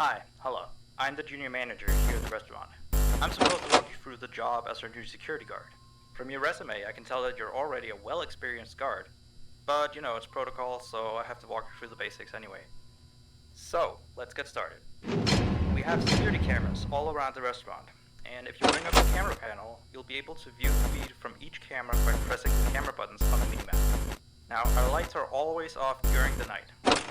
Hi, hello. I'm the junior manager here at the restaurant. I'm supposed to walk you through the job as our new security guard. From your resume, I can tell that you're already a well-experienced guard. But, it's protocol, so I have to walk you through the basics anyway. So, let's get started. We have security cameras all around the restaurant, and if you bring up the camera panel, you'll be able to view the feed from each camera by pressing the camera buttons on the minimap. Now, our lights are always off during the night,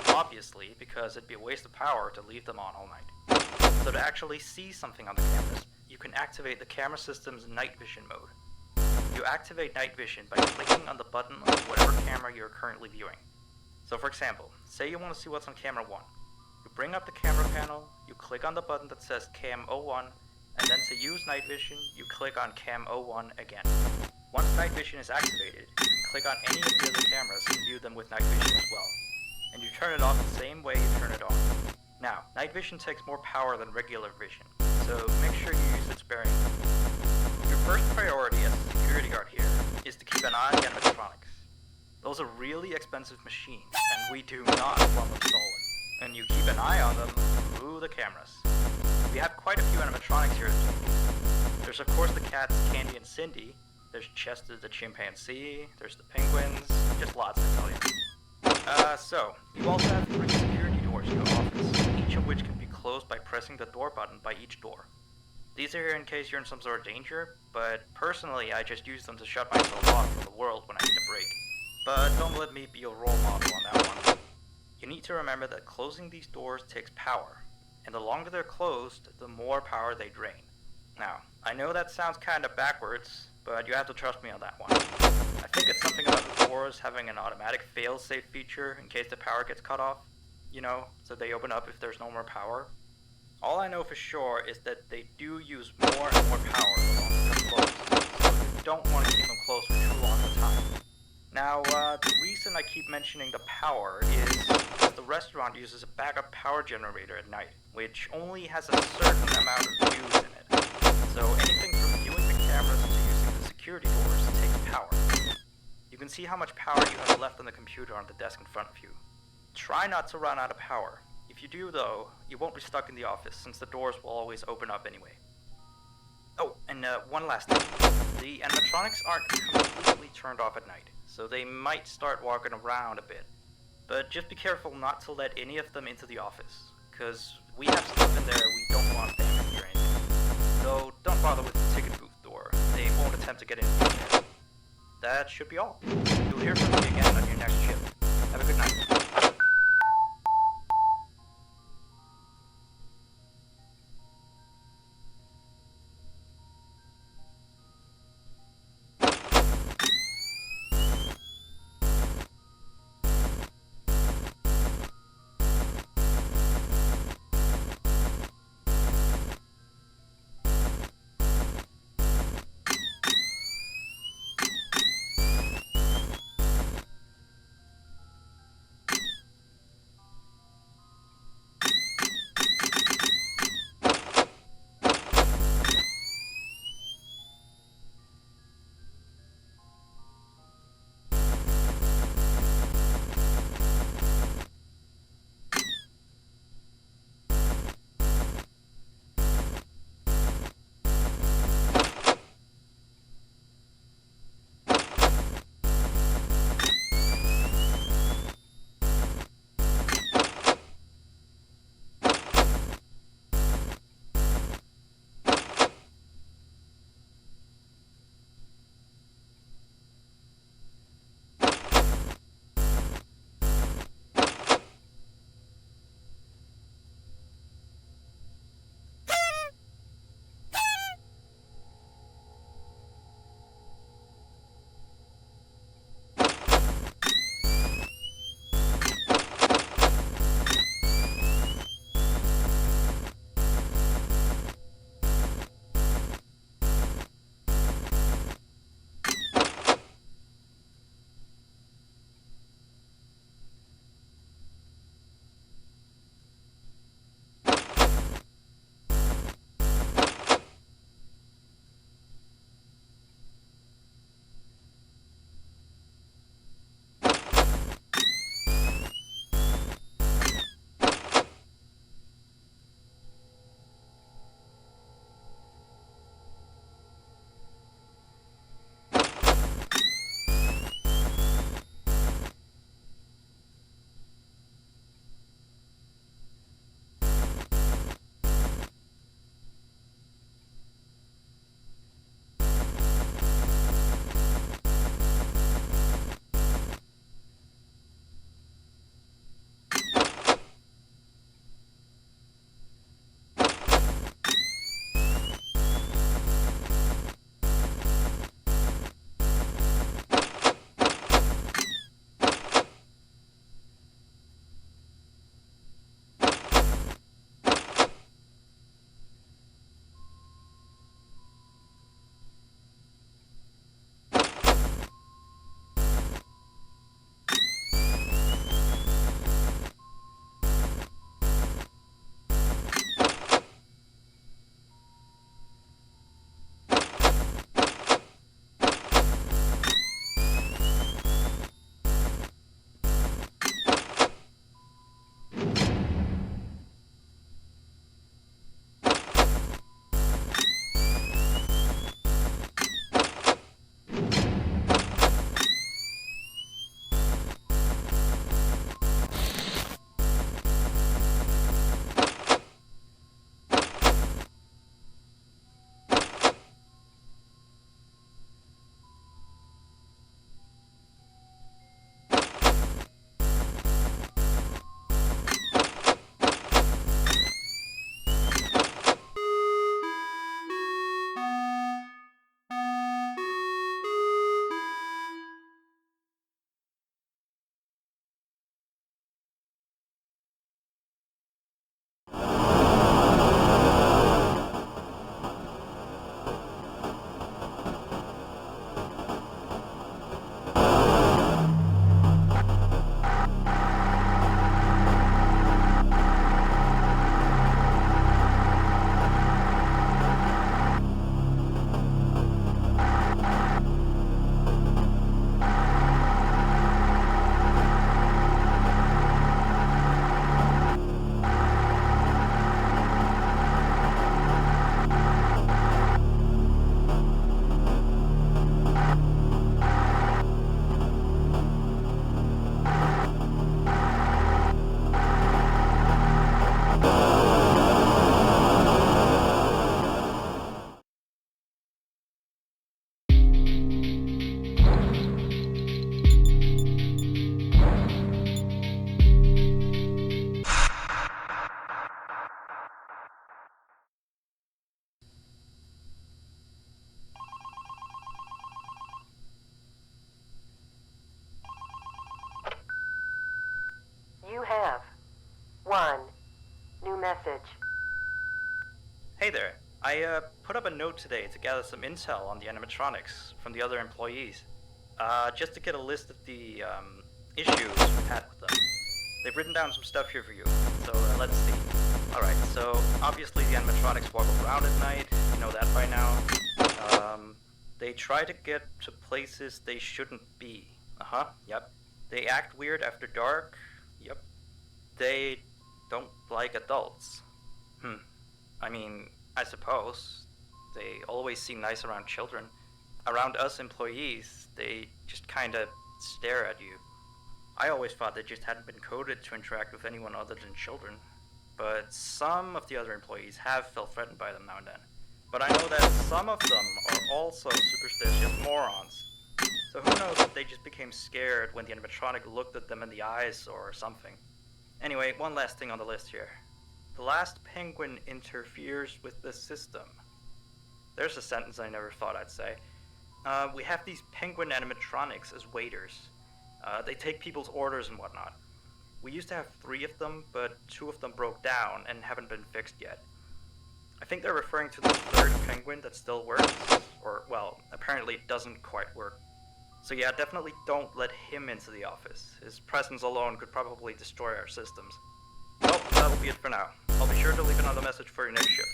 obviously because it'd be a waste of power to leave them on all night. So to actually see something on the cameras, you can activate the camera system's night vision mode. You activate night vision by clicking on the button of whatever camera you're currently viewing. So for example, say you want to see what's on camera 1. You bring up the camera panel, you click on the button that says Cam 01, and then to use night vision, you click on Cam 01 again. Once night vision is activated, you can click on any of the other cameras and view them with night vision as well. And you turn it off the same way you turn it on. Now, night vision takes more power than regular vision, so make sure you use it sparingly. Your first priority as a security guard here is to keep an eye on the animatronics. Those are really expensive machines, and we do not want them stolen. And you keep an eye on them through the cameras. We have quite a few animatronics here at Fullgame. There's of course the cats Candy and Cindy, there's Chester the chimpanzee, there's the penguins, just lots to tell you. So, you also have 3 security doors to your office, each of which can be closed by pressing the door button by each door. These are here in case you're in some sort of danger, but personally I just use them to shut myself off from the world when I need a break. But don't let me be a role model on that one. You need to remember that closing these doors takes power, and the longer they're closed, the more power they drain. Now, I know that sounds kinda backwards, but you have to trust me on that one. I think it's something about the doors having an automatic fail-safe feature in case the power gets cut off, so they open up if there's no more power. All I know for sure is that they do use more and more power the longer they're closed, so you don't want to keep them closed for too long of a time. Now, the reason I keep mentioning the power is because the restaurant uses a backup power generator at night, which only has a certain amount of use in it. So anything from viewing the cameras to using the security doors takes power. You can see how much power you have left on the computer on the desk in front of you. Try not to run out of power. If you do though, you won't be stuck in the office since the doors will always open up anyway. Oh, and one last thing. The animatronics aren't completely turned off at night, so they might start walking around a bit. But just be careful not to let any of them into the office, cause we have stuff in there we don't want damaged or anything. So don't bother with the ticket booth door, they won't attempt to get in from there. That should be all. You'll hear from me again on your next shift. Have a good night. Hey there. I put up a note today to gather some intel on the animatronics from the other employees. Just to get a list of the issues we've had with them. They've written down some stuff here for you. So let's see. Alright, so obviously the animatronics walk around at night. You know that by now. They try to get to places they shouldn't be. Yep. They act weird after dark. Yep. They don't like adults. I mean, I suppose. They always seem nice around children. Around us employees, they just kinda stare at you. I always thought they just hadn't been coded to interact with anyone other than children. But some of the other employees have felt threatened by them now and then. But I know that some of them are also superstitious morons. So who knows if they just became scared when the animatronic looked at them in the eyes or something. Anyway, one last thing on the list here. The last penguin interferes with the system. There's a sentence I never thought I'd say. We have these penguin animatronics as waiters. They take people's orders and whatnot. We used to have 3 of them, but 2 of them broke down and haven't been fixed yet. I think they're referring to the 3rd penguin that still works, or, well, apparently it doesn't quite work. So yeah, definitely don't let him into the office. His presence alone could probably destroy our systems. Well, that'll be it for now. I'll be sure to leave another message for your next shift.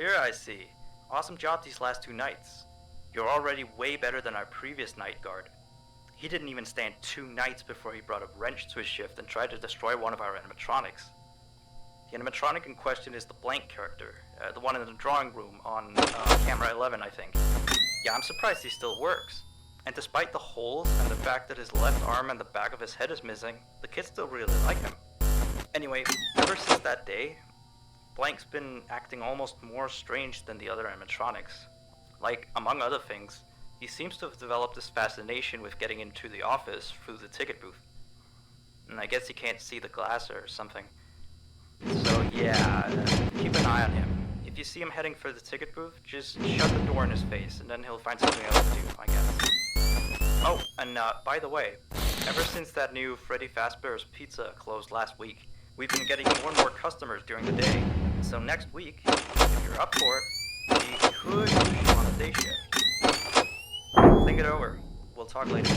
here I see. Awesome job these last 2 nights. You're already way better than our previous night guard. He didn't even stand 2 nights before he brought a wrench to his shift and tried to destroy one of our animatronics. The animatronic in question is the Blank character, the one in the drawing room on camera 11, I think. Yeah, I'm surprised he still works. And despite the holes and the fact that his left arm and the back of his head is missing, the kids still really like him. Anyway, ever since that day, Blank's been acting almost more strange than the other animatronics. Like, among other things, he seems to have developed this fascination with getting into the office through the ticket booth. And I guess he can't see the glass or something. So yeah, keep an eye on him. If you see him heading for the ticket booth, just shut the door in his face, and then he'll find something else to do, I guess. Oh, and by the way, ever since that new Freddy Fazbear's Pizza closed last week, we've been getting more and more customers during the day. So next week, if you're up for it, we could push you on the day shift. Think it over. We'll talk later.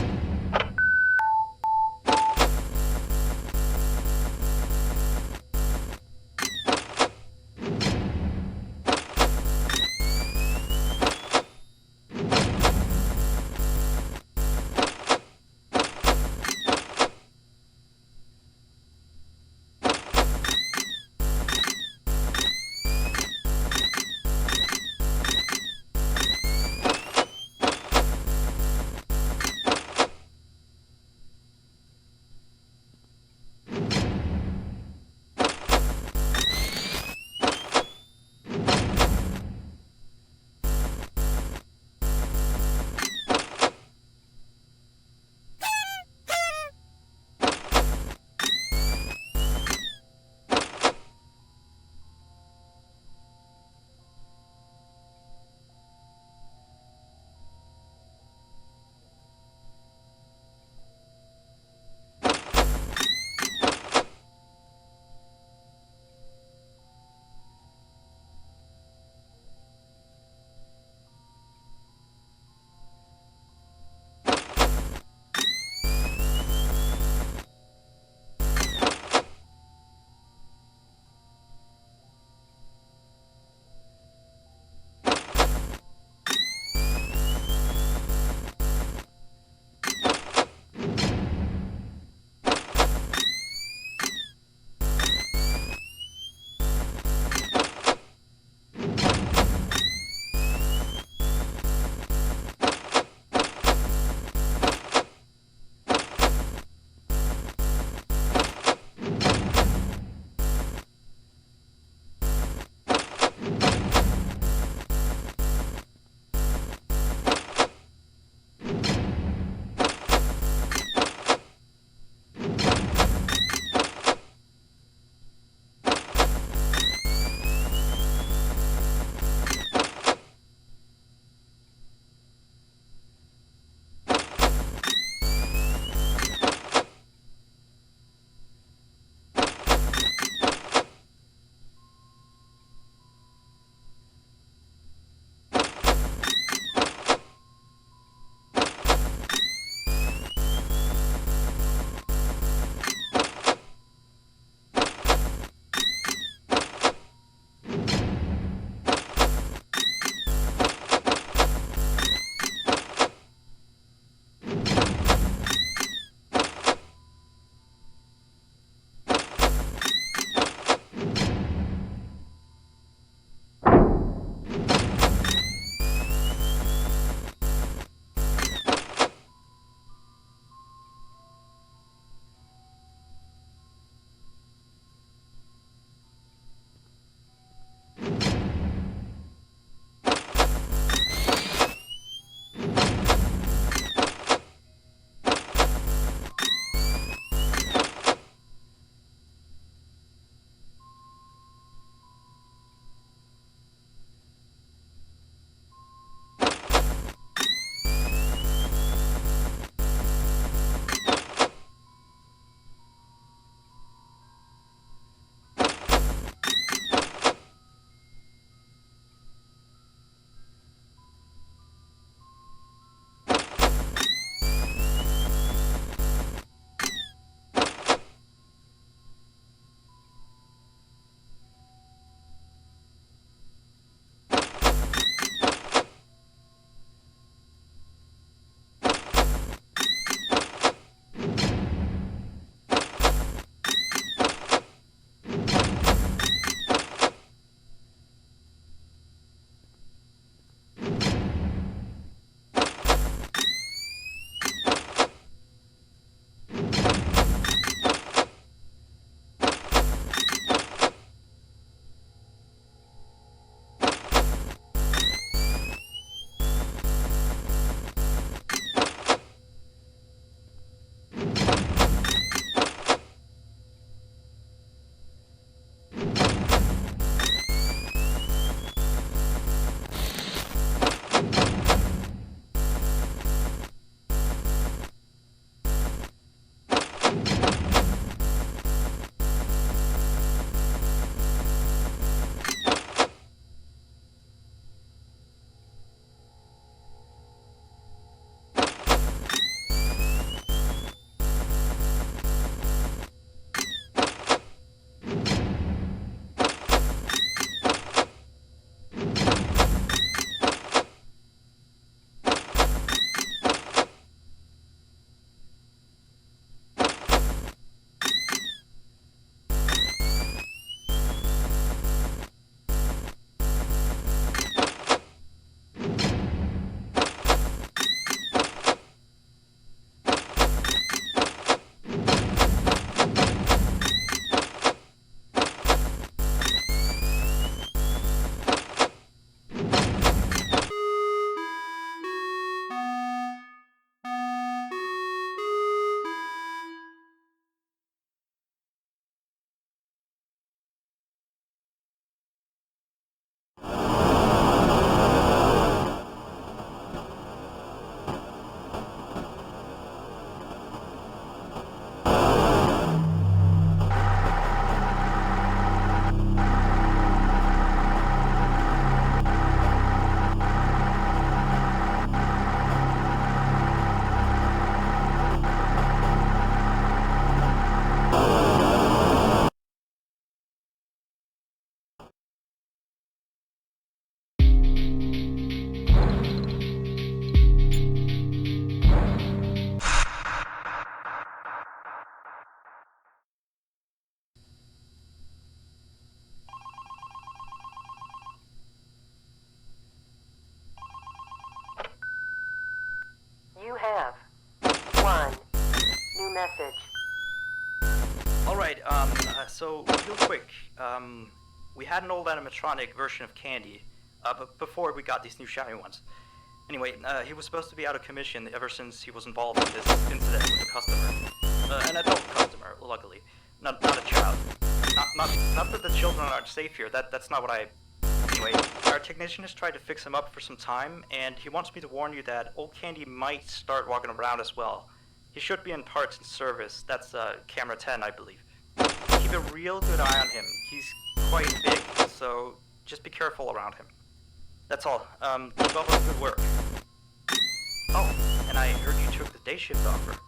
So real quick, we had an old animatronic version of Candy, but before we got these new shiny ones. Anyway, he was supposed to be out of commission ever since he was involved in this incident with a customer. An adult customer, luckily. Not a child. Not that the children aren't safe here, that's not what I... Anyway, our technician has tried to fix him up for some time, and he wants me to warn you that old Candy might start walking around as well. He should be in parts and service. That's camera 10, I believe. Keep a real good eye on him. He's quite big, so just be careful around him. That's all. Keep up with good work. Oh, and I heard you took the day shift offer.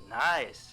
Nice.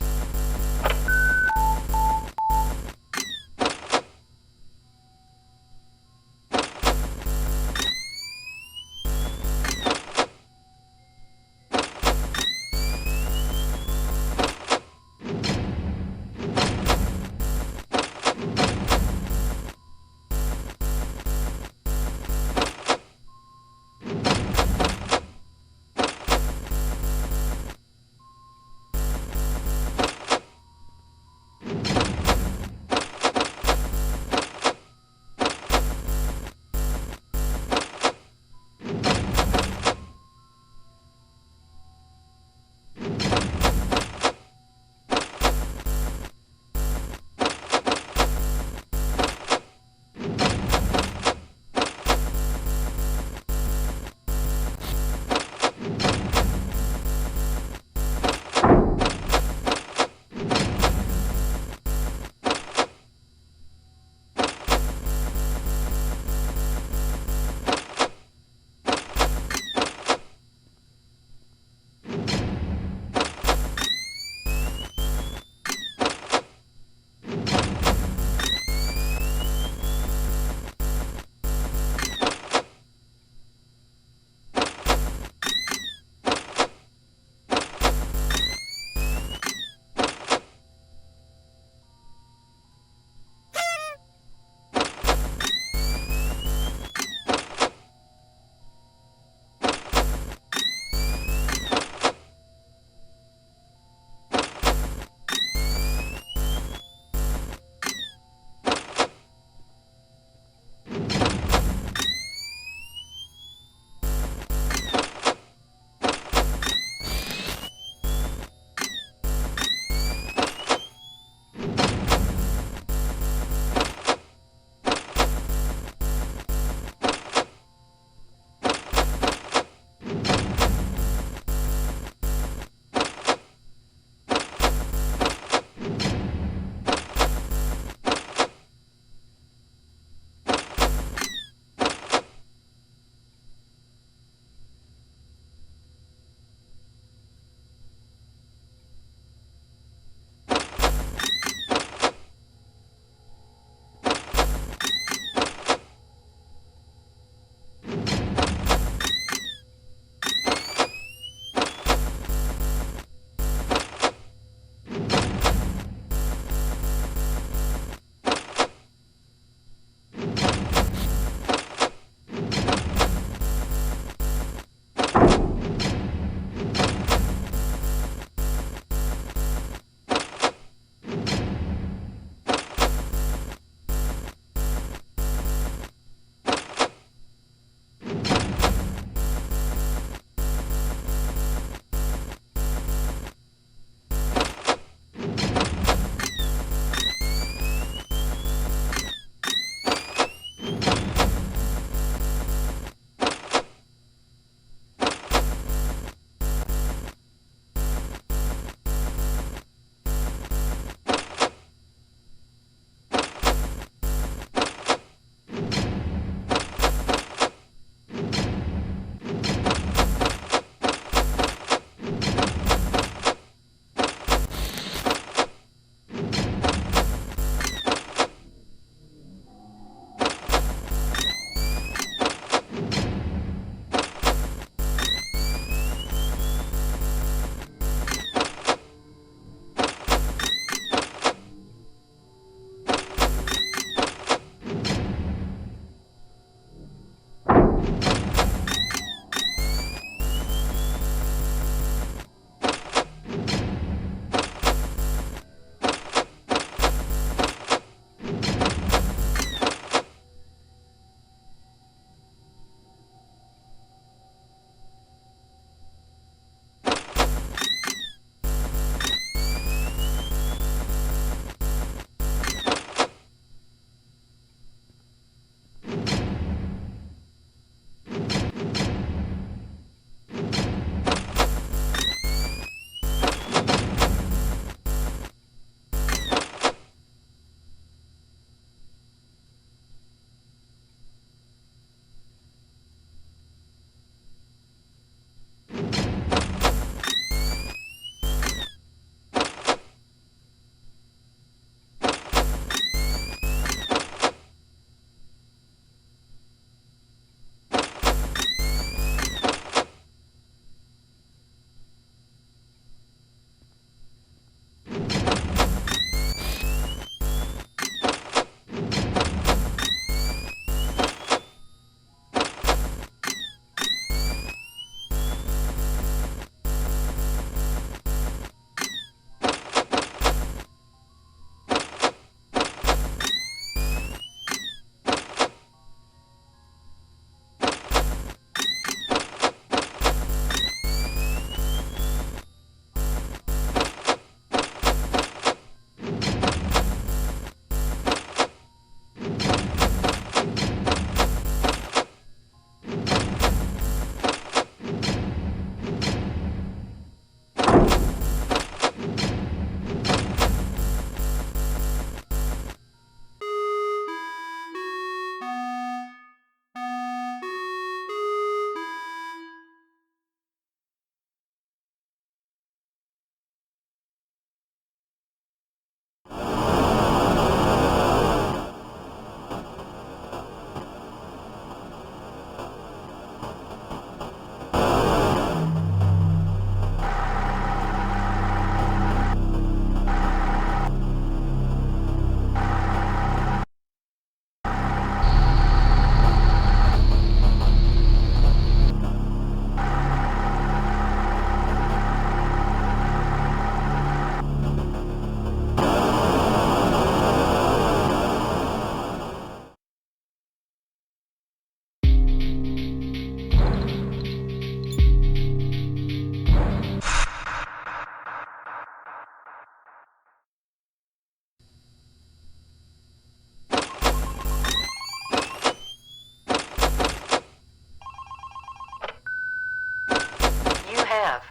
have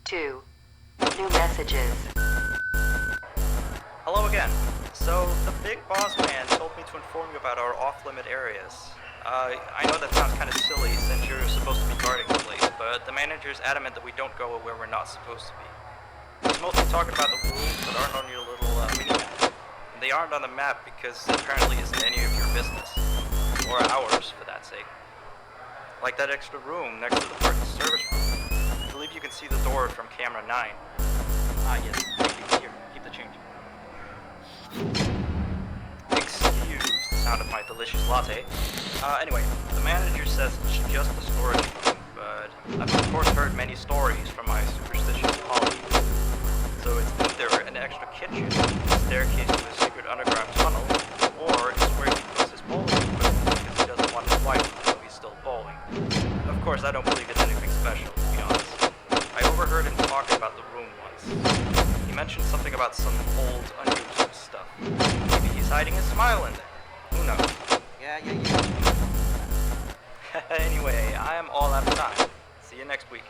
2 new messages. Hello again. So, the big boss man told me to inform you about our off-limit areas. I know that sounds kind of silly since you're supposed to be guarding the place, but the manager's adamant that we don't go where we're not supposed to be. He's mostly talking about the rules that aren't on your little mini-map. And they aren't on the map because it apparently isn't any of your business. Or ours, for that sake. Like that extra room next to the parking service room. I believe you can see the door from camera 9. Ah, yes. Thank you. Here, keep the change. Excuse the sound of my delicious latte. Anyway, the manager says it's just a storage room, but I've of course heard many stories from my superstitious colleagues. So it's either an extra kitchen, a staircase to a secret underground tunnel, or it's where he puts his bowling equipment because he doesn't want his wife to know he's still bowling. Of course, I don't believe it's anything special, to be honest. I overheard him talking about the room once. He mentioned something about some old, unused stuff. Maybe he's hiding a smile in there. Who knows? Yeah. Anyway, I am all out of time. See you next week.